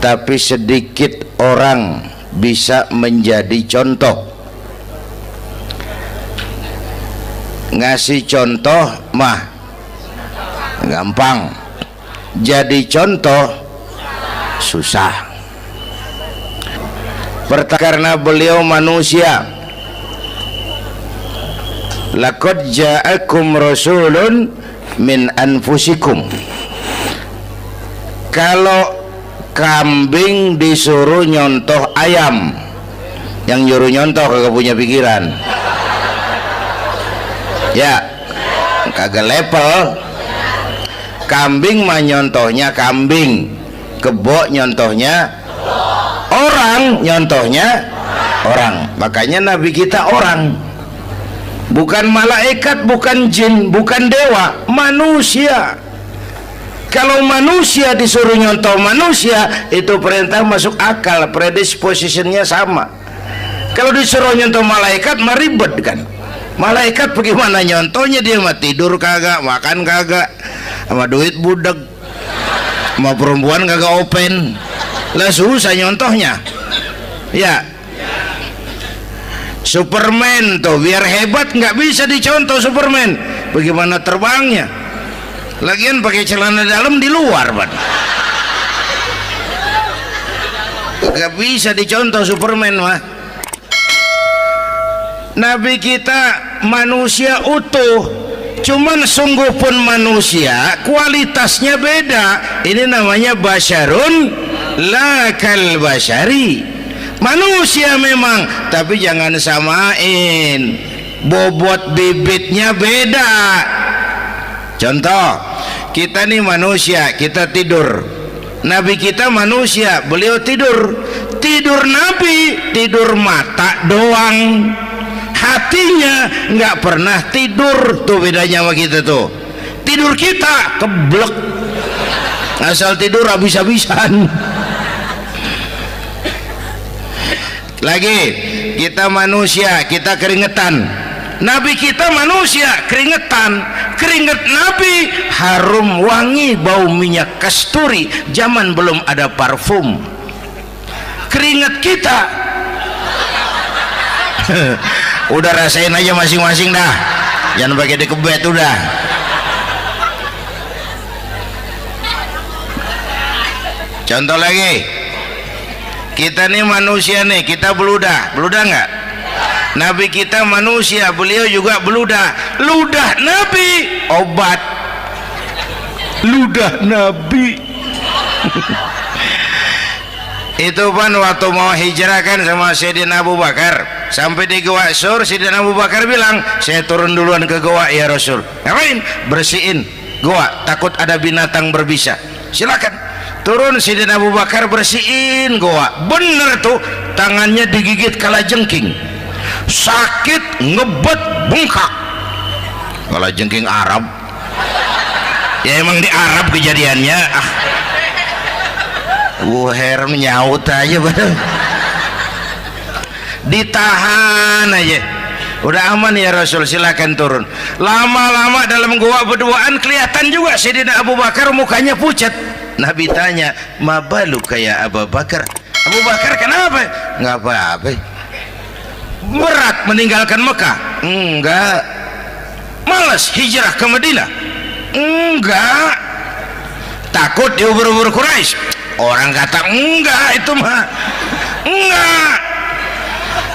tapi sedikit orang bisa menjadi contoh. Ngasih contoh mah gampang, jadi contoh susah. Karena beliau manusia. Laqad ja'akum rasulun min anfusikum. Kalau kambing disuruh nyontoh ayam, yang nyuruh nyontoh kagak punya pikiran. Ya, kagak level. Kambing mah nyontohnya kambing, kebo nyontohnya orang, nyontohnya orang. Makanya Nabi kita orang, bukan malaikat, bukan jin, bukan dewa, manusia. Kalau manusia disuruh nyontoh manusia, itu perintah masuk akal, predispositionnya sama. Kalau disuruh nyontoh malaikat mah ribet kan. Malaikat bagaimana nyontohnya, dia mah tidur kagak, makan kagak, sama duit budeg, sama perempuan kagak open, lah susah nyontohnya. Ya, Superman tuh biar hebat nggak bisa dicontoh Superman, bagaimana terbangnya, lagian pakai celana dalam di luar ban, nggak bisa dicontoh Superman mah. Nabi kita manusia utuh, cuman sungguh pun manusia, kualitasnya beda. Ini namanya basyarun la kal basyari, manusia memang, tapi jangan samain, bobot bibitnya beda. Contoh, kita nih manusia, kita tidur. Nabi kita manusia, beliau tidur. Tidur Nabi, tidur mata doang, hatinya nggak pernah tidur. Tuh bedanya sama kita tuh. Tidur kita keblek, asal tidur habis-habisan. Lagi kita manusia, kita keringetan. Nabi kita manusia, keringetan. Keringet Nabi harum wangi, bau minyak kasturi, zaman belum ada parfum. Keringet kita udah rasain aja masing-masing dah, jangan pakai dikebet udah. Contoh lagi, kita nih manusia nih, kita beludah nggak? Nabi kita manusia, beliau juga beludah. Ludah Nabi obat, ludah Nabi. Itu kan waktu mau hijrah kan sama Sayyidina Abu Bakar, sampai di Gua Sur, Sayyidina Abu Bakar bilang, saya turun duluan ke gua ya Rasul. Ngapain? Bersihin gua, takut ada binatang berbisa. Silakan turun. Sayyidina Abu Bakar bersihin gua, bener tuh, tangannya digigit kalajengking, sakit, ngebet, bengkak. Kalajengking Arab ya, emang di Arab kejadiannya. Wuher nyaut aja bener, ditahan aja, udah aman ya Rasul, silakan turun. Lama-lama dalam gua berduaan kelihatan juga Sayyidina Abu Bakar mukanya pucat. Nabi tanya, mabalu kayak Abu Bakar? Abu Bakar kenapa? Nggak apa-apa. Berat meninggalkan Mekah? Enggak. Malas hijrah ke Madinah? Enggak. Takut diubur-ubur Quraisy? Orang kata enggak, itu mah enggak.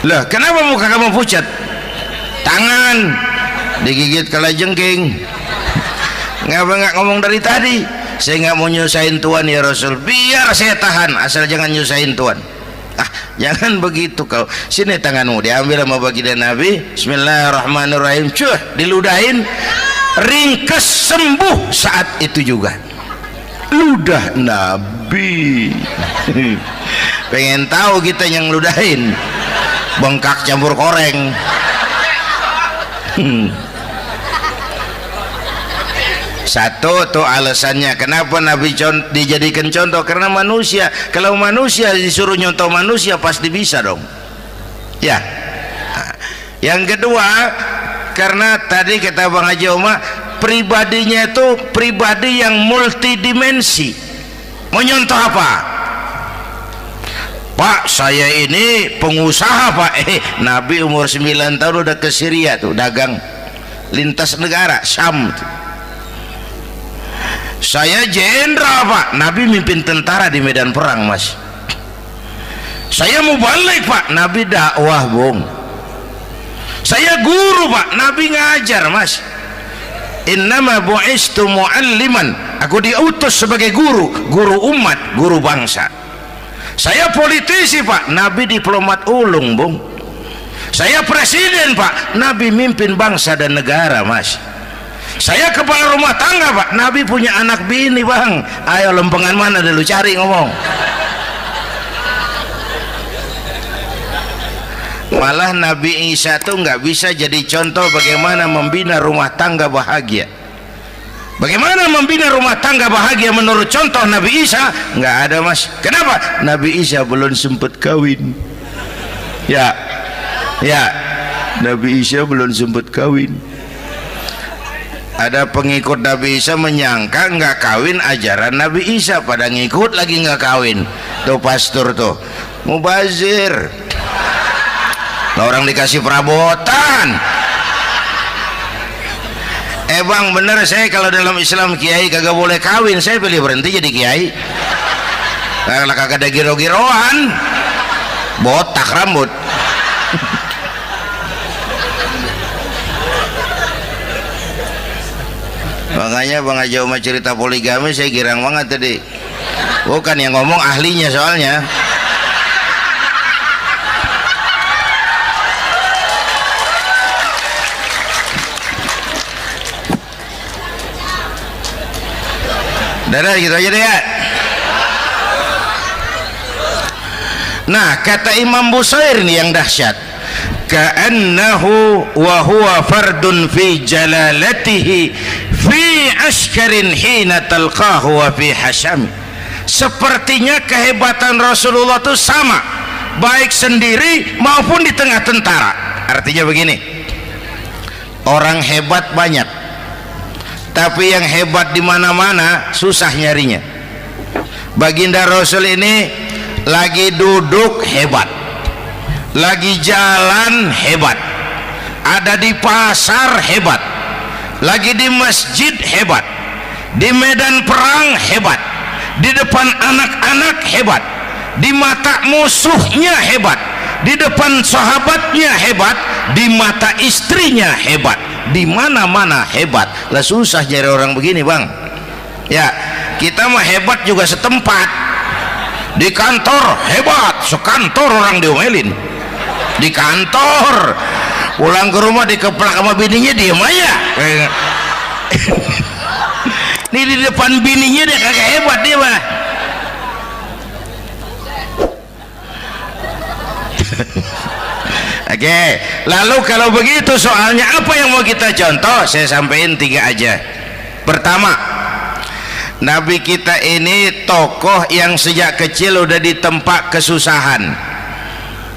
Lah kenapa muka kamu pucat? Tangan digigit kalajengking. Ngapa nggak ngomong dari tadi? Saya nggak mau nyusahin Tuhan ya Rasul, biar saya tahan, asal jangan nyusahin Tuhan. Jangan begitu kau. Sini tanganmu, diambil sama baginda Nabi. Bismillahirrahmanirrahim. Cuh, diludahin, ringkes, sembuh saat itu juga. Ludah Nabi. Pengen tahu kita yang ludahin, bengkak campur koreng. Satu tuh alasannya kenapa Nabi dijadikan contoh, karena manusia. Kalau manusia disuruh nyontoh manusia pasti bisa dong ya. Yang kedua, karena tadi kata Bang Haji Omar, pribadinya itu pribadi yang multidimensi. Mau nyontoh apa? Pak saya ini pengusaha Pak. Nabi umur 9 tahun udah ke Syria tuh dagang lintas negara Syam tuh. Saya jenderal Pak. Nabi mimpin tentara di medan perang Mas. Saya mau balik Pak. Nabi dakwah Bung. Saya guru Pak. Nabi ngajar Mas. Innama bu'istu mu'alliman. Aku diutus sebagai guru, guru umat, guru bangsa. Saya politisi Pak. Nabi diplomat ulung Bung. Saya presiden Pak. Nabi mimpin bangsa dan negara Mas. Saya kepala rumah tangga Pak. Nabi punya anak bini Bang. Ayo lempengan mana dulu cari ngomong. Malah Nabi Isa tuh nggak bisa jadi contoh bagaimana membina rumah tangga bahagia. Bagaimana membina rumah tangga bahagia menurut contoh Nabi Isa? Nggak ada Mas. Kenapa? Nabi Isa belum sempat kawin. Ya Nabi Isa belum sempat kawin. Ada pengikut Nabi Isa menyangka nggak kawin ajaran Nabi Isa, pada ngikut lagi nggak kawin. Tuh pastor tuh mubazir. Nah, orang dikasih perabotan. Bang bener, saya kalau dalam Islam kiai kagak boleh kawin, saya pilih berhenti jadi kiai. Kalau kagak ada giro-giroan, botak rambut. Makanya Bang Haji Umar cerita poligami saya girang banget tadi. Bukan yang ngomong ahlinya soalnya. Dadah gitu aja deh ya. Nah kata Imam Busair nih yang dahsyat, ka'annahu wa huwa fardun fi jalalatihi fi askarin hina talqahu wa fi hasham. Sepertinya kehebatan Rasulullah itu sama baik sendiri maupun di tengah tentara. Artinya begini, orang hebat banyak, tapi yang hebat di mana-mana susah nyarinya. Baginda Rasul ini lagi duduk hebat, lagi jalan hebat, ada di pasar hebat, lagi di masjid hebat, di medan perang hebat, di depan anak-anak hebat, di mata musuhnya hebat, di depan sahabatnya hebat, di mata istrinya hebat, di mana-mana hebat. Lah susah nyari orang begini Bang. Ya kita mah hebat juga setempat. Di kantor hebat, sekantor orang diomelin. Di kantor, pulang ke rumah dikeplak sama bininya diem aja. Nih di depan bininya dia kagak hebat dia mah. Oke, lalu kalau begitu soalnya apa yang mau kita contoh? Saya sampaikan 3 aja. Pertama, Nabi kita ini tokoh yang sejak kecil udah ditempa kesusahan.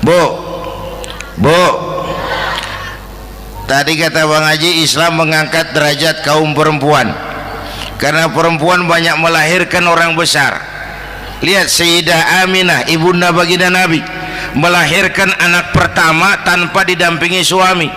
Bu, tadi kata Bang Haji, Islam mengangkat derajat kaum perempuan karena perempuan banyak melahirkan orang besar. Lihat Sayyidah Aminah, ibunda baginda Nabi, melahirkan anak pertama tanpa didampingi suami.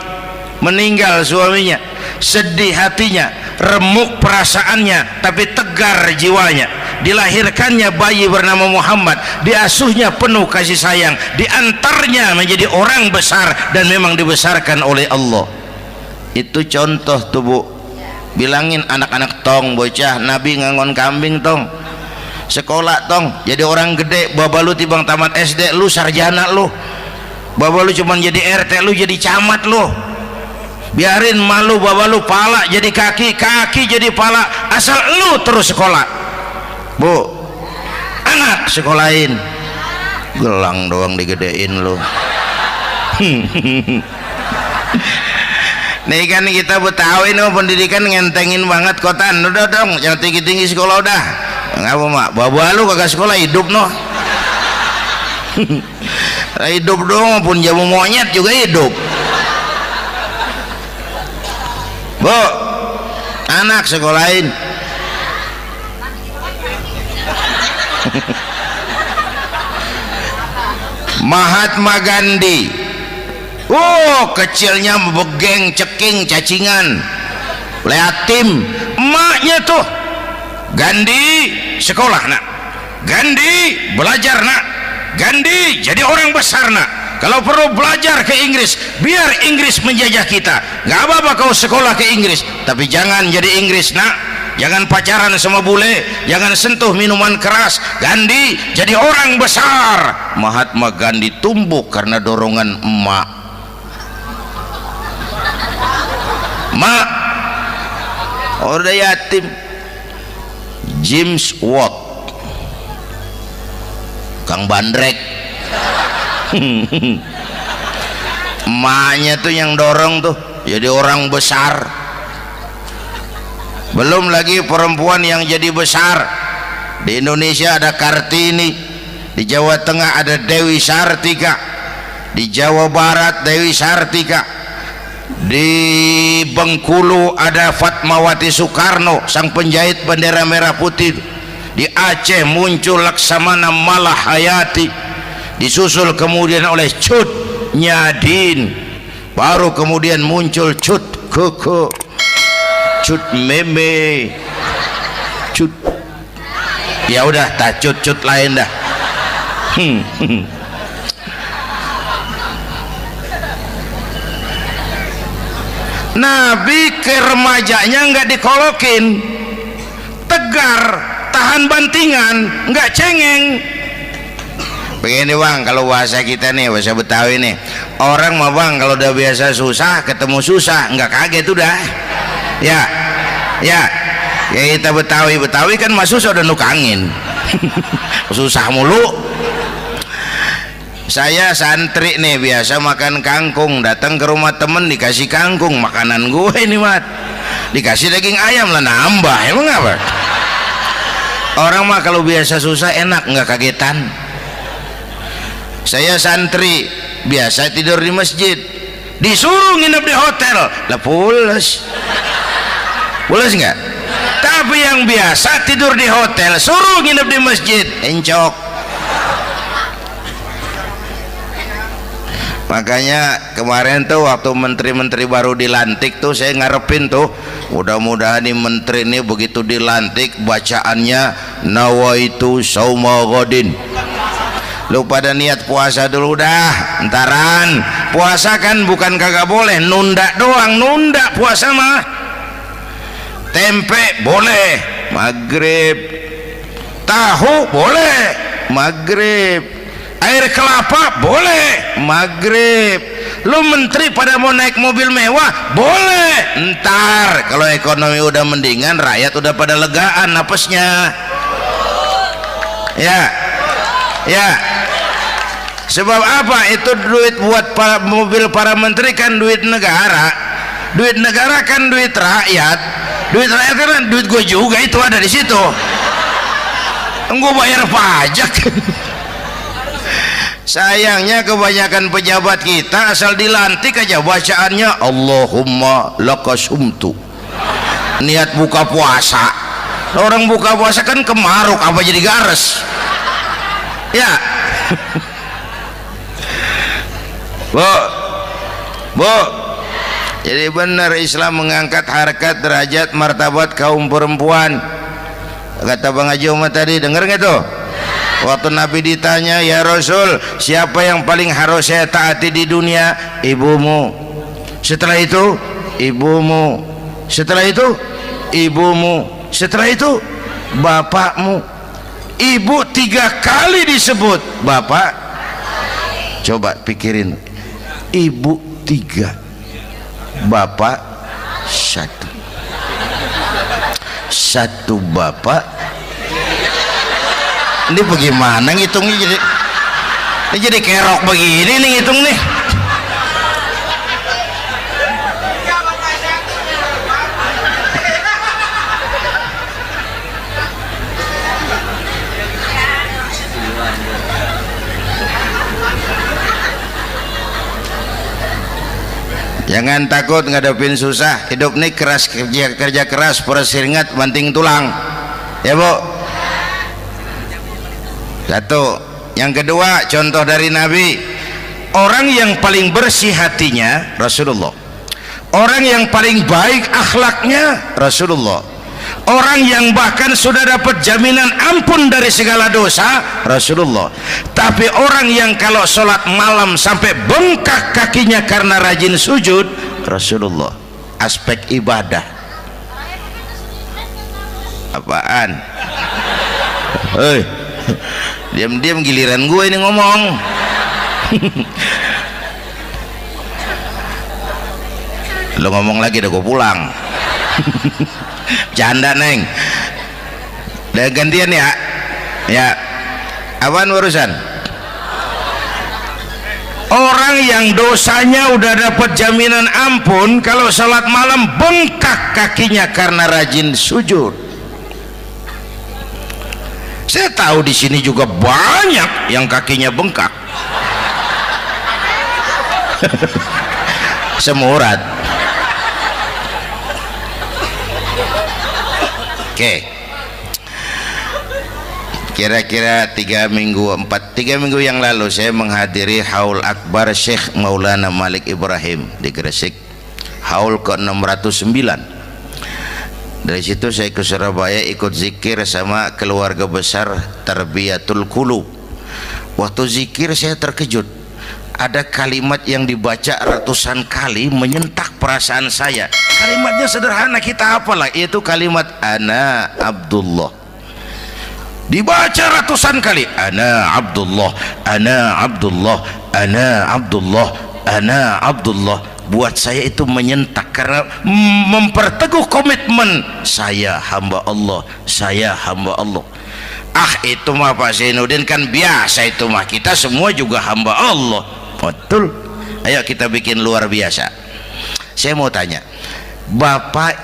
Meninggal suaminya, sedih hatinya, remuk perasaannya, tapi tegar jiwanya. Dilahirkannya bayi bernama Muhammad, diasuhnya penuh kasih sayang, diantarnya menjadi orang besar dan memang dibesarkan oleh Allah. Itu contoh tuh Bu. Bilangin anak-anak tong, bocah Nabi ngangon kambing tong, sekolah tong, jadi orang gede. Baba lu tibang tamat SD, lu sarjana lu. Baba lu cuman jadi RT, lu jadi camat lu. Biarin malu baba lu pala jadi kaki, kaki jadi pala, asal lu terus sekolah. Bu, anak sekolahin, gelang doang digedein lu. Nih kan kita Betawi nih pendidikan ngentengin banget kotaan. Udah dong, jangan tinggi-tinggi sekolah udah. Ngapa mak? Baba lu kagak sekolah hidup noh. Hidup dong, pun jamu monyet juga hidup. Bu, anak sekolahin. Mahatma Gandhi, oh kecilnya begeng ceking cacingan leatim, emaknya tuh Gandhi sekolah nak, Gandhi belajar nak, Gandhi jadi orang besar nak, kalau perlu belajar ke Inggris biar Inggris menjajah kita, nggak apa-apa kau sekolah ke Inggris tapi jangan jadi Inggris nak, jangan pacaran sama bule, jangan sentuh minuman keras. Gandhi jadi orang besar. Mahatma Gandhi tumbuh karena dorongan emak. Mak udah yatim. James Watt, Kang Bandrek, emaknya tuh yang dorong tuh jadi orang besar. Belum lagi perempuan yang jadi besar. Di Indonesia ada Kartini, di Jawa Tengah ada Dewi Sartika, di Jawa Barat Dewi Sartika, di Bengkulu ada Fatmawati Soekarno sang penjahit bendera merah putih, di Aceh muncul Laksamana Malahayati, disusul kemudian oleh Cut Nyadin, baru kemudian muncul Cut Koko, Cut Meme, Cut, ya udah tak cut lain dah. Nabi ke remajanya nggak dikolokin, tegar, tahan bantingan, nggak cengeng. Begini bang, kalau bahasa kita nih, bahasa Betawi nih, orang mah bang kalau udah biasa susah ketemu susah nggak kaget udah. Ya kita Betawi kan mah susah udah nukangin. Susah mulu. Saya santri nih biasa makan kangkung, datang ke rumah temen dikasih kangkung, makanan gue ini mat, dikasih daging ayam lah nambah, emang apa? Orang mah kalau biasa susah enak nggak kagetan. Saya santri biasa tidur di masjid, disuruh nginep di hotel lah pules nggak? Tapi yang biasa tidur di hotel suruh nginep di masjid encok. Makanya kemarin tuh waktu menteri-menteri baru dilantik tuh saya ngarepin tuh mudah-mudahan nih menteri ini begitu dilantik bacaannya nawaitu sauma ghadin. Lu pada niat puasa dulu dah, entaran. Puasa kan bukan kagak boleh, nunda doang, nunda puasa mah. Tempe boleh maghrib, tahu boleh maghrib, air kelapa boleh maghrib. Lu menteri pada mau naik mobil mewah boleh ntar kalau ekonomi udah mendingan, rakyat udah pada legaan napasnya. Ya sebab apa? Itu duit buat mobil para menteri kan duit negara, duit negara kan duit rakyat, duit rakyat kan duit gue juga, itu ada di situ, gue bayar pajak. Sayangnya kebanyakan pejabat kita asal dilantik aja bacaannya Allahumma lakasumtu, niat buka puasa. Orang buka puasa kan kemaruk apa jadi gares ya. Bu, jadi benar Islam mengangkat harkat, derajat, martabat kaum perempuan. Kata Bang Haji Umar tadi, dengar nggak tuh? Waktu Nabi ditanya, ya Rasul, siapa yang paling harus saya taati di dunia? Ibumu. Setelah itu ibumu. Setelah itu ibumu. Setelah itu bapakmu. Ibu 3 kali disebut, bapak coba pikirin, ibu 3, bapak 1 bapak. Ini bagaimana ngitungnya, jadi kerok begini nih ngitung nih. Jangan takut ngadepin susah, hidup nih keras, kerja keras, perseringat banting tulang ya Bu. Satu, Yang kedua, contoh dari Nabi, orang yang paling bersih hatinya Rasulullah, orang yang paling baik akhlaknya Rasulullah, orang yang bahkan sudah dapat jaminan ampun dari segala dosa Rasulullah. Tapi orang yang kalau sholat malam sampai bengkak kakinya karena rajin sujud Rasulullah. Aspek ibadah. Apaan? Hei, diam-diam giliran gue ini ngomong. Lo ngomong lagi udah gue pulang. Canda neng. Udah gantian ya. Ya. Apaan urusan? Orang yang dosanya udah dapat jaminan ampun, kalau salat malam bengkak kakinya karena rajin sujud. Saya tahu di sini juga banyak yang kakinya bengkak. Semurat. Oke. Kira-kira 3 minggu yang lalu saya menghadiri haul akbar Syekh Maulana Malik Ibrahim di Gresik, haul ke-609. Dari situ saya ke Surabaya ikut zikir sama keluarga besar Tarbiyatul Qulub. Waktu zikir saya terkejut, ada kalimat yang dibaca ratusan kali menyentak perasaan saya. Kalimatnya sederhana, kita hafalah, yaitu kalimat ana Abdullah. Dibaca ratusan kali, ana Abdullah, ana Abdullah, ana Abdullah, ana Abdullah. Buat saya itu menyentak karena memperteguh komitmen saya hamba Allah, saya hamba Allah. Ah, itu mah Pak Zainuddin kan biasa, itu mah kita semua juga hamba Allah. Betul. Ayo kita bikin luar biasa. Saya mau tanya, Bapak,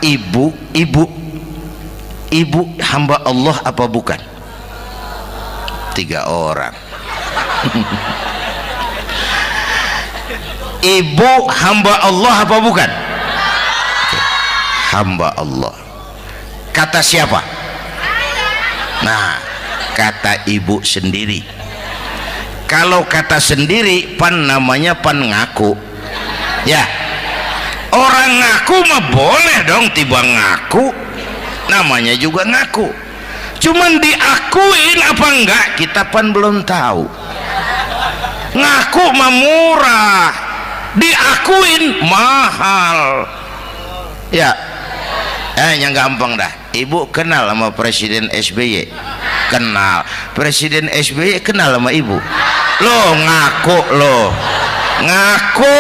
Ibu hamba Allah apa bukan? 3 orang. Ibu hamba Allah apa bukan? Hamba Allah. Kata siapa? Nah, kata ibu sendiri. Kalau kata sendiri pan namanya pan ngaku. Ya, orang ngaku mah boleh dong, tiba ngaku namanya juga ngaku. Cuman diakuin apa enggak kita pan belum tahu. Ngaku mah murah, diakuin mahal. Ya, yang gampang dah. Ibu kenal sama Presiden SBY? Kenal. Presiden SBY kenal sama ibu? Lo ngaku, lo ngaku.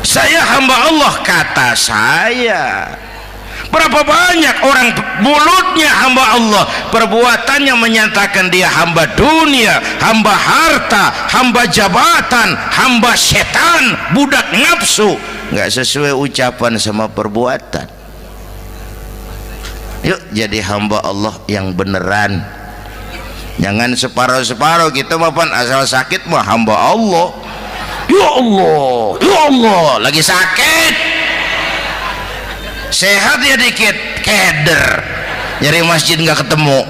Saya hamba Allah, kata saya. Berapa banyak orang mulutnya hamba Allah, perbuatannya menyatakan dia hamba dunia, hamba harta, hamba jabatan, hamba setan, budak nafsu. Nggak sesuai ucapan sama perbuatan. Yuk jadi hamba Allah yang beneran. Jangan separuh-separuh, kita mapan asal sakit mah hamba Allah. Ya Allah, ya Allah, lagi sakit, sehat ya dikit, keder, nyari masjid nggak ketemu.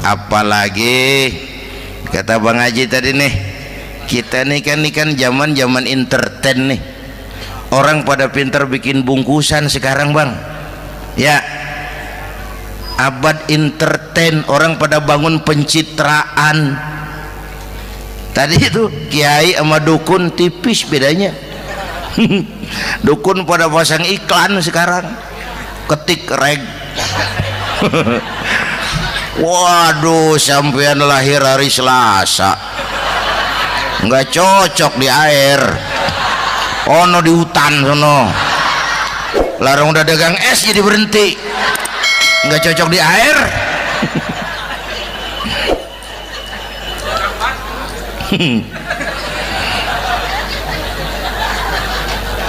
Apalagi kata Bang Haji tadi nih, kita nih kan zaman entertain nih, orang pada pinter bikin bungkusan sekarang Bang. Ya, abad entertain, orang pada bangun pencitraan. Tadi itu kiai sama dukun tipis bedanya. Dukun pada pasang iklan sekarang, ketik reg. Waduh, sampean lahir hari Selasa, nggak cocok di air, ono di hutan sono. Larang udah dagang es jadi berhenti, nggak cocok di air.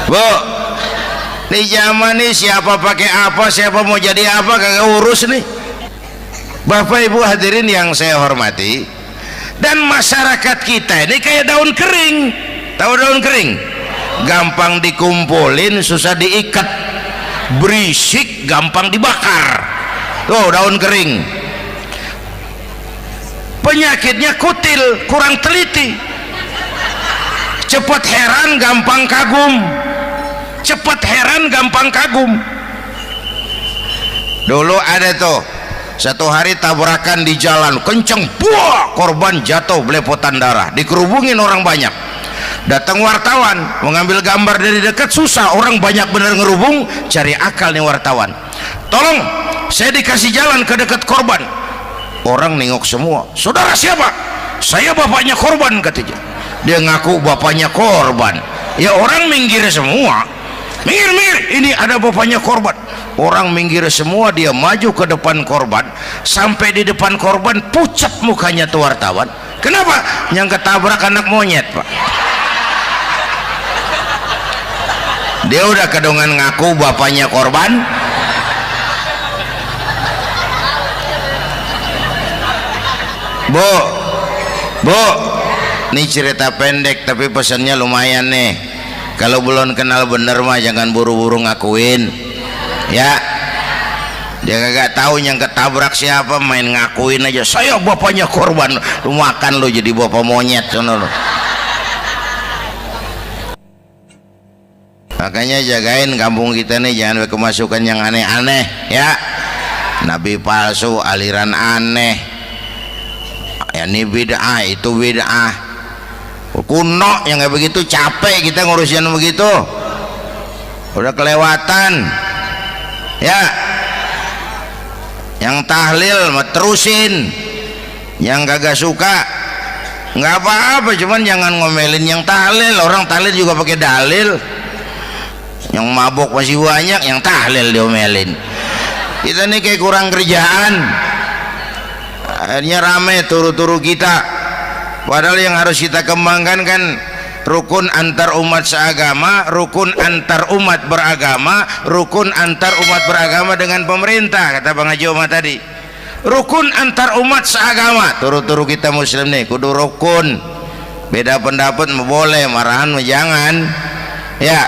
Bu, nih zaman nih siapa pakai apa, siapa mau jadi apa kagak urus nih. Bapak Ibu hadirin yang saya hormati, dan masyarakat kita ini kayak daun kering. tahu daun kering? Gampang dikumpulin, susah diikat, berisik, gampang dibakar. Tuh daun kering. Penyakitnya kutil, kurang teliti, cepat heran, gampang kagum. Cepat heran, gampang kagum. Dulu ada tuh satu hari tabrakan di jalan kenceng, buah, korban jatuh belepotan darah, dikerubungin orang banyak. Datang wartawan mengambil gambar dari dekat, susah, orang banyak bener ngerubung. Cari akal nih wartawan, tolong saya dikasih jalan ke dekat korban. Orang nengok semua, saudara siapa? Saya bapaknya korban, katanya. Dia ngaku bapaknya korban. Ya orang minggir semua, minggir, ini ada bapaknya korban. Orang minggir semua, dia maju ke depan korban. Sampai di depan korban pucat mukanya tuh wartawan. Kenapa? Yang ketabrak anak monyet, Pak. Dia udah kedongan ngaku bapaknya korban. Bu, ini cerita pendek tapi pesannya lumayan nih. Kalau belum kenal bener mah jangan buru-buru ngakuin, ya. Dia kagak tahu yang ketabrak siapa, main ngakuin aja, saya bapaknya korban. Lu makan lu jadi bapak monyet, sono lu. Makanya jagain kampung kita nih, jangan kemasukan yang aneh-aneh, ya. Nabi palsu, aliran aneh, ya ini bid'ah, itu bid'ah kuno yang kayak begitu. Capek kita ngurusin begitu, udah kelewatan, ya. Yang tahlil mah terusin, yang kagak suka nggak apa-apa, cuman jangan ngomelin yang tahlil. Orang tahlil juga pakai dalil. Yang mabok masih banyak, yang tahlil diomelin. Kita nih kayak kurang kerjaan, akhirnya rame turu-turu kita. Padahal yang harus kita kembangkan kan rukun antar umat seagama, rukun antar umat beragama, rukun antar umat beragama dengan pemerintah, kata Bang Haji Omar tadi. Rukun antar umat seagama, turu-turu kita muslim nih kudu rukun. Beda pendapat boleh, marahan jangan, ya.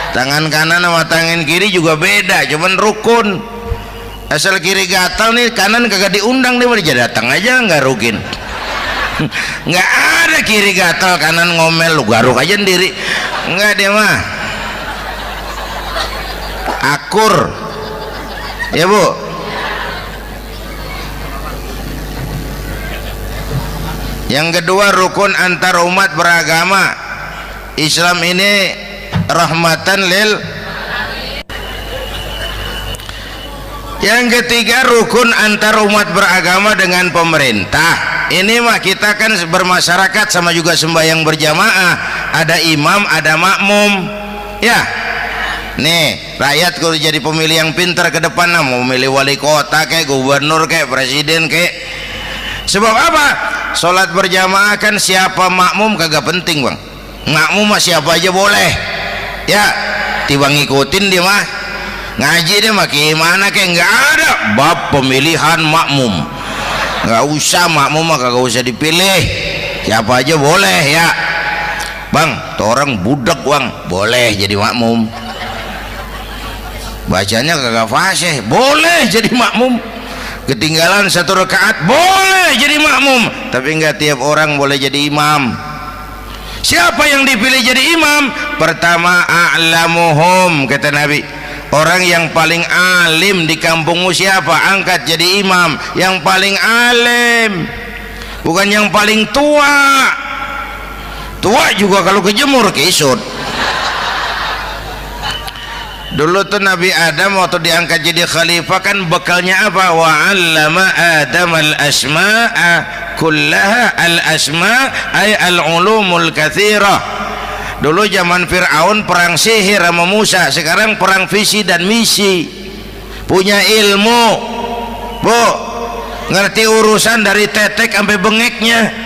Tangan kanan sama tangan kiri juga beda, cuman rukun. Asal kiri gatal nih, kanan kagak diundang, dia aja datang aja nggak rukin. Nggak ada kiri gatal kanan ngomel, lu garuk aja sendiri, nggak, dia mah akur, ya Bu. Yang kedua, rukun antar umat beragama. Islam ini rahmatan lil. Yang ketiga, rukun antar umat beragama dengan pemerintah. Ini mah kita kan bermasyarakat sama juga sembahyang berjamaah, ada imam, ada makmum, ya. Nih rakyat kalau jadi pemilih yang pintar ke depan, mau memilih wali kota kayak gubernur kayak presiden kayak. Sebab apa? Sholat berjamaah kan siapa makmum kagak penting, Bang. Makmum mah siapa aja boleh, ya. Tiba ngikutin dia mah, ngaji dia mah gimana kayak nggak ada bab pemilihan makmum. Nggak usah, makmum mah kagak usah dipilih, siapa aja boleh, ya. Bang, tuh orang budak, Bang, boleh jadi makmum. Bacanya kagak fasih, boleh jadi makmum. Ketinggalan satu rakaat, boleh jadi makmum. Tapi nggak tiap orang boleh jadi imam. Siapa yang dipilih jadi imam? Pertama, a'lamuhum, kata Nabi. Orang yang paling alim di kampungmu siapa? Angkat jadi imam. Yang paling alim, bukan yang paling tua. Tua juga kalau kejemur kisut. Dulu tuh Nabi Adam waktu diangkat jadi khalifah kan bekalnya apa? Wa 'allama Adam al-asma'a kullaha. Al-asma' ay al-ulumul katsirah. Dulu zaman Fir'aun perang sihir sama Musa, sekarang perang visi dan misi. Punya ilmu, Bu, ngerti urusan dari tetek sampai bengeknya.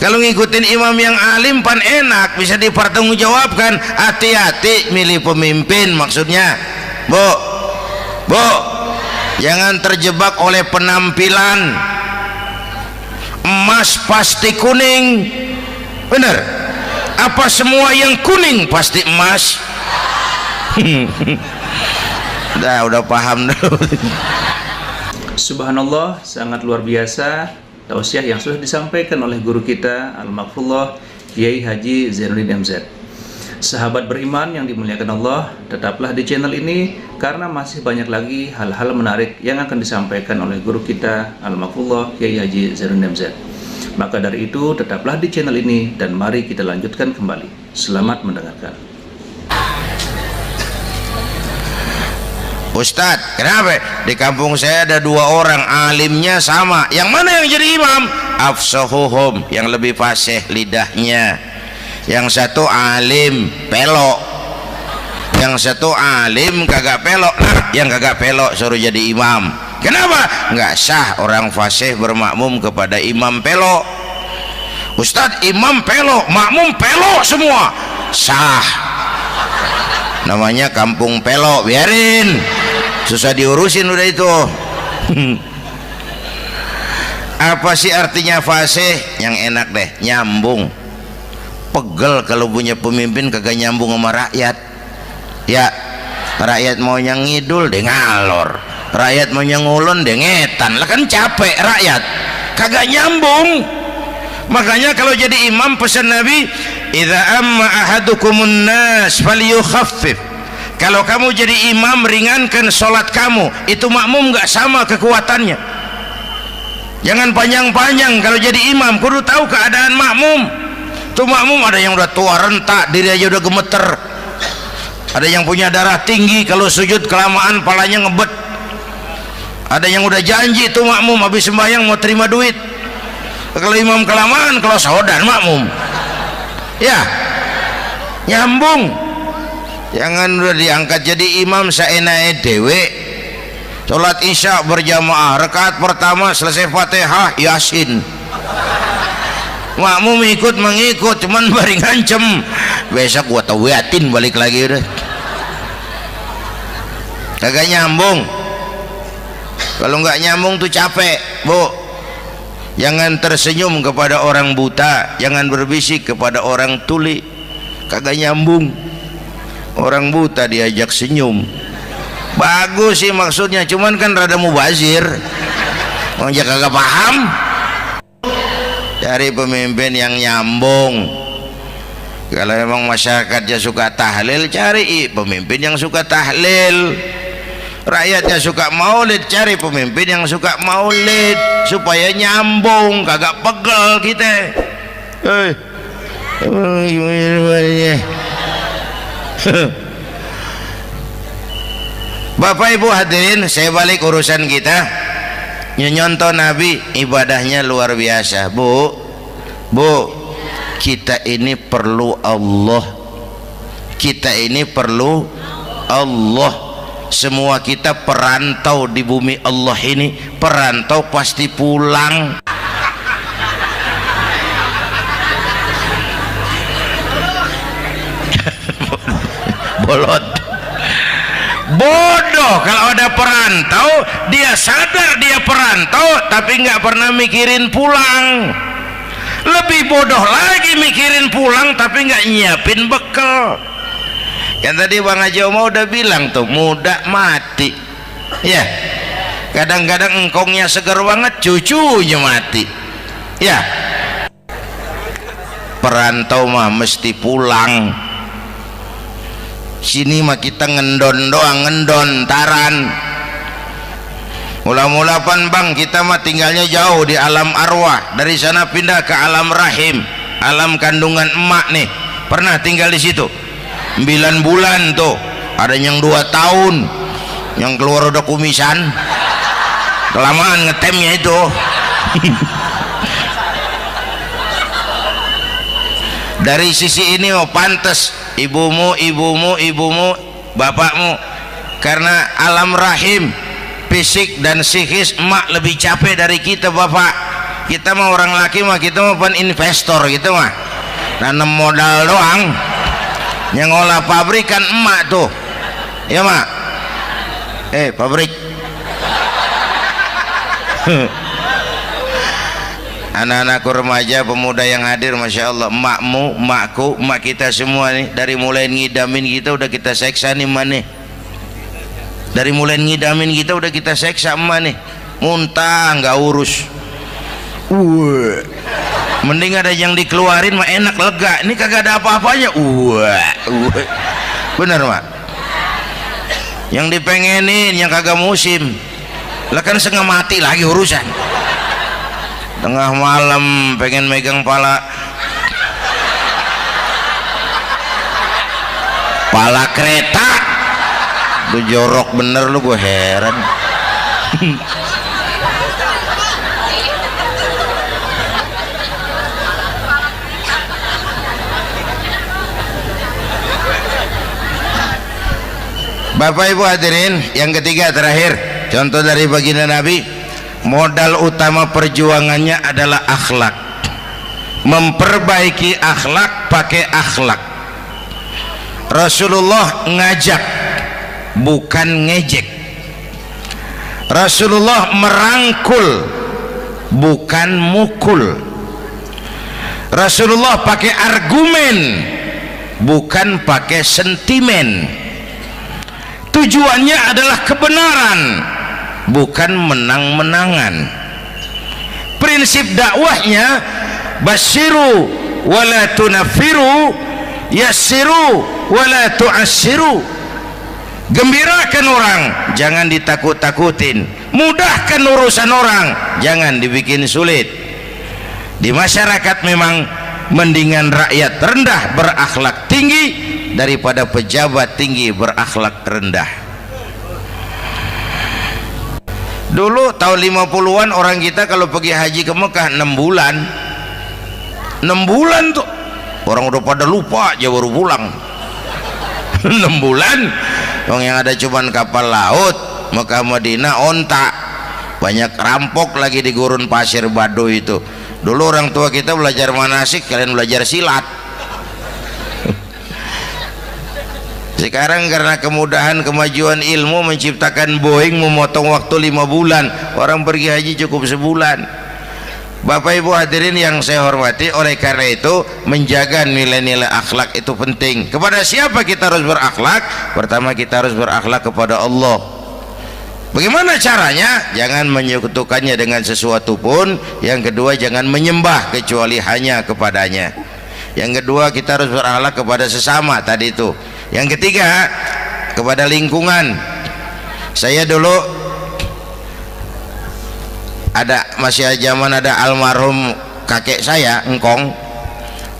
Kalau ngikutin imam yang alim pan enak, bisa dipertanggungjawabkan. Hati-hati milih pemimpin, maksudnya, Bu, jangan terjebak oleh penampilan. Emas pasti kuning, Benar? Apa semua yang kuning pasti emas? Udah paham dulu. Subhanallah, sangat luar biasa tausiah yang sudah disampaikan oleh guru kita Al-Maghfurullah Kiai Haji Zainuddin MZ. Sahabat beriman yang dimuliakan Allah, tetaplah di channel ini karena masih banyak lagi hal-hal menarik yang akan disampaikan oleh guru kita Al-Maghfurullah Kiai Haji Zainuddin MZ. Maka dari itu tetaplah di channel ini dan mari kita lanjutkan kembali. Selamat mendengarkan. Ustadz, kenapa? Di kampung saya ada 2 orang alimnya sama. Yang mana yang jadi imam? Afsahuhum, yang lebih fasih lidahnya. Yang satu alim pelok, yang satu alim kagak pelok. Nah, yang kagak pelok suruh jadi imam. Kenapa? Nggak sah orang fasih bermakmum kepada imam pelok. Ustadz, imam pelok, makmum pelok semua. Sah. Namanya kampung pelok, biarin, susah diurusin udah itu. Apa sih artinya fasih? Yang enak deh, nyambung. Pegel kalau punya pemimpin kagak nyambung sama rakyat. Ya, rakyat mau yang ngidul deh ngalor, rakyat mau yang ngulon deh ngetan. Lah kan capek rakyat, kagak nyambung. Makanya kalau jadi imam pesan Nabi, idza amma ahadukumun nas falyukhaffif. Kalau kamu jadi imam, ringankan sholat kamu. Itu makmum nggak sama kekuatannya. Jangan panjang-panjang kalau jadi imam, kudu tahu keadaan makmum. Tuh makmum ada yang udah tua rentak, diri aja udah gemeter. Ada yang punya darah tinggi, kalau sujud kelamaan palanya ngebet. Ada yang udah janji tuh makmum habis sembahyang mau terima duit. Kalau imam kelamaan, kalau saudan makmum. Ya, nyambung. Jangan udah diangkat jadi imam saenake dhewe. Salat isya berjamaah, rakaat pertama selesai Fatihah Yasin. Makmum ikut mengikut, cuman bari ngancem. Besok gua tawiatin balik lagi udah. Kagak nyambung. Kalau nggak nyambung tuh capek, Bu. Jangan tersenyum kepada orang buta, jangan berbisik kepada orang tuli. Kagak nyambung. Orang buta diajak senyum, bagus sih maksudnya, cuman kan rada mubazir. Orang kagak paham. Cari pemimpin yang nyambung. Kalau memang masyarakatnya suka tahlil, cari pemimpin yang suka tahlil. Rakyatnya suka maulid, cari pemimpin yang suka maulid supaya nyambung, kagak pegel kita. Bapak Ibu hadirin, saya balik urusan kita. Nyontoh Nabi ibadahnya luar biasa. Bu, kita ini perlu Allah. Kita ini perlu Allah. Semua kita perantau di bumi Allah ini. Perantau pasti pulang. Bolot, bodoh kalau ada perantau. Dia sadar dia perantau tapi nggak pernah mikirin pulang. Lebih bodoh lagi mikirin pulang tapi nggak nyiapin bekal. Yang tadi Bang Haji Omah udah bilang tuh, muda mati. Ya, kadang-kadang engkongnya segar banget, cucunya mati. Ya, perantau mah mesti pulang. Sini mah kita ngendon doang, ngendon taran. Mula-mula pan Bang, kita mah tinggalnya jauh di alam arwah. Dari sana pindah ke alam rahim, alam kandungan emak nih. Pernah tinggal di situ 9 bulan tuh. Ada yang 2 tahun, yang keluar udah kumisan. Kelamaan ngetemnya itu. Dari sisi ini mau pantas ibumu, bapakmu, karena alam rahim, fisik dan psikis emak lebih capek dari kita bapak. Kita mah orang laki mah, kita mah pan investor gitu mah, nanam modal doang. Yang ngolah pabrik kan emak tuh, ya mak. Pabrik. anak-anakku remaja, pemuda yang hadir, Masya Allah, emakmu, emakku, emak kita semua nih, dari mulai ngidamin kita udah kita seksa nih emak nih, dari mulai ngidamin kita udah kita seksa emak nih, muntah nggak urus. Mending ada yang dikeluarin mah enak, lega. Ini kagak ada apa-apanya. Bener mak, yang dipengenin yang kagak musim lah kan setengah mati lagi urusan. Tengah malam pengen megang pala kereta, lu jorok bener lu, gue heran. Bapak Ibu hadirin, yang ketiga terakhir, contoh dari baginda Nabi, modal utama perjuangannya adalah akhlak. Memperbaiki akhlak, pakai akhlak. Rasulullah ngajak, bukan ngejek. Rasulullah merangkul, bukan mukul. Rasulullah pakai argumen, bukan pakai sentimen. Tujuannya adalah kebenaran, bukan menang-menangan. Prinsip dakwahnya basyiru wala tunafiru, yassiru wala tu'assiru. Gembirakan orang, jangan ditakut-takutin. Mudahkan urusan orang, jangan dibikin sulit. Di masyarakat memang mendingan rakyat rendah berakhlak tinggi daripada pejabat tinggi berakhlak rendah. Dulu tahun 50-an orang kita kalau pergi haji ke Mekah 6 bulan. 6 bulan tuh orang udah pada lupa aja baru pulang. 6 bulan yang ada cuman kapal laut, Mekah Madinah onta, banyak rampok lagi di gurun pasir Baduy itu. Dulu orang tua kita belajar manasik, kalian belajar silat. Sekarang karena kemudahan kemajuan ilmu menciptakan Boeing memotong waktu 5 bulan, orang pergi haji cukup sebulan. Bapak Ibu hadirin yang saya hormati, oleh karena itu menjaga nilai-nilai akhlak itu penting. Kepada siapa kita harus berakhlak? Pertama, kita harus berakhlak kepada Allah. Bagaimana caranya? Jangan menyekutukannya dengan sesuatu pun. Yang kedua, jangan menyembah kecuali hanya kepadanya. Yang kedua, kita harus berakhlak kepada sesama tadi itu. Yang ketiga, kepada lingkungan. Saya dulu masih zaman ada almarhum kakek saya, engkong.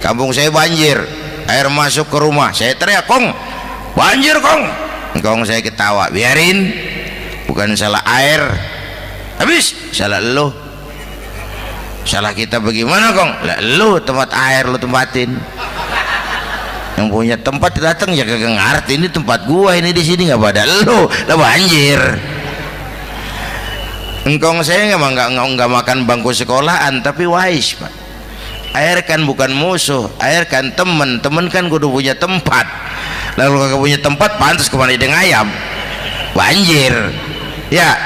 Kampung saya banjir, air masuk ke rumah. Saya teriak, "Kong, banjir, Kong." Engkong saya ketawa, "Biarin, bukan salah air." Habis, salah lo. Salah kita bagaimana, Kong? Lah lo tempat air lo tempatin. Yang punya tempat datang ya kagak ngerti, ini tempat gua, ini di sini nggak pada lo, lah banjir. Engkong saya nggak makan bangku sekolahan, tapi wise pak. Air kan bukan musuh, air kan temen kan kudu punya tempat. Lalu kagak punya tempat, pantas kemana dengan ayam, banjir. Ya,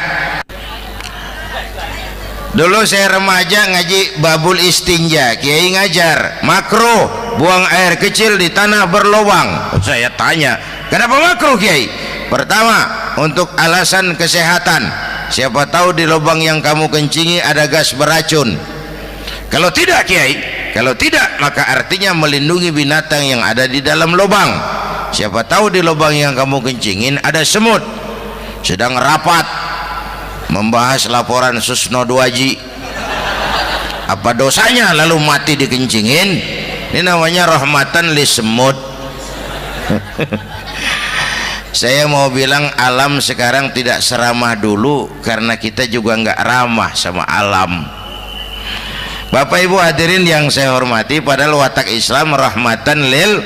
dulu saya remaja ngaji babul istinja, kiai ngajar makruh buang air kecil di tanah berlubang. Saya tanya, kenapa makruh kiai? Pertama, untuk alasan kesehatan, siapa tahu di lubang yang kamu kencingi ada gas beracun. Kalau tidak kiai, kalau tidak maka artinya melindungi binatang yang ada di dalam lubang. Siapa tahu di lubang yang kamu kencingin ada semut sedang rapat membahas laporan Susno 2Ji. Apa dosanya lalu mati dikencingin? Ini namanya rahmatan li semut. Saya mau bilang alam sekarang tidak seramah dulu karena kita juga nggak ramah sama alam. Bapak Ibu hadirin yang saya hormati, padahal watak Islam rahmatan lil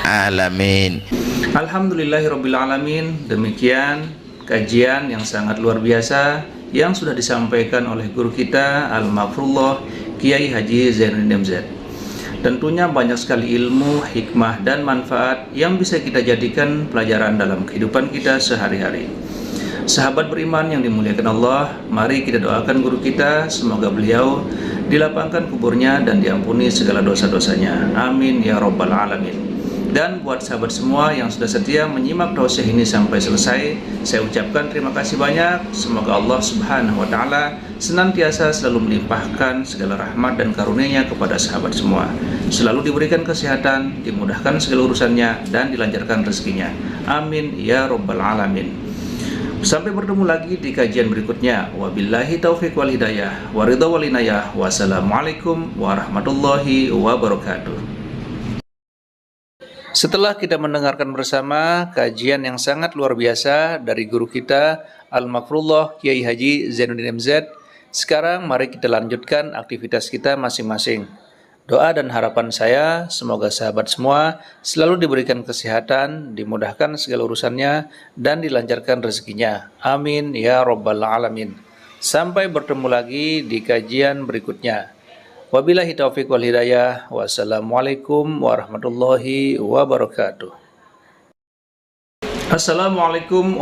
alamin. Alhamdulillahirabbil alamin. Demikian kajian yang sangat luar biasa yang sudah disampaikan oleh guru kita Al-Maghfurullah Kiai Haji Zainuddin MZ. Tentunya banyak sekali ilmu, hikmah dan manfaat yang bisa kita jadikan pelajaran dalam kehidupan kita sehari-hari. Sahabat beriman yang dimuliakan Allah, mari kita doakan guru kita, semoga beliau dilapangkan kuburnya dan diampuni segala dosa-dosanya. Amin ya rabbal alamin. Dan buat sahabat semua yang sudah setia menyimak tausiah ini sampai selesai, saya ucapkan terima kasih banyak. Semoga Allah Subhanahu wa taala senantiasa selalu melimpahkan segala rahmat dan karunia-Nya kepada sahabat semua. Selalu diberikan kesehatan, dimudahkan segala urusannya, dan dilancarkan rezekinya. Amin ya rabbal alamin. Sampai bertemu lagi di kajian berikutnya. Wabillahi taufiq wal hidayah, waridha wal inayah. Wassalamualaikum warahmatullahi wabarakatuh. Setelah kita mendengarkan bersama kajian yang sangat luar biasa dari guru kita Al-Makfurullah Kiai Haji Zainuddin MZ, sekarang mari kita lanjutkan aktivitas kita masing-masing. Doa dan harapan saya semoga sahabat semua selalu diberikan kesehatan, dimudahkan segala urusannya, dan dilancarkan rezekinya. Amin ya rabbal alamin. Sampai bertemu lagi di kajian berikutnya. Wabillahi taufiq wal hidayah. Wassalamualaikum warahmatullahi wabarakatuh. Assalamualaikum